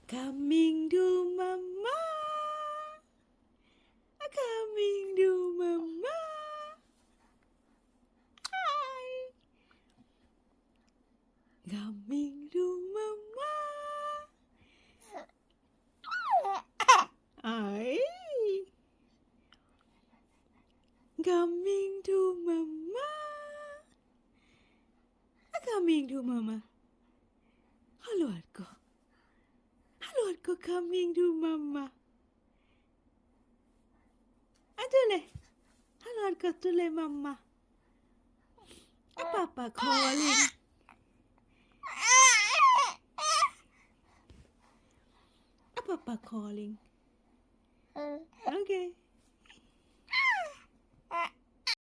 Coming to mama. Coming to mama. Hi. Coming to mama. Hi. Coming to mama. Coming to mama. Hello, Adko. Hello, Adko. Coming to mama. Adule. Hello, Adko. Tule mama. Papa calling. Papa calling. Okay.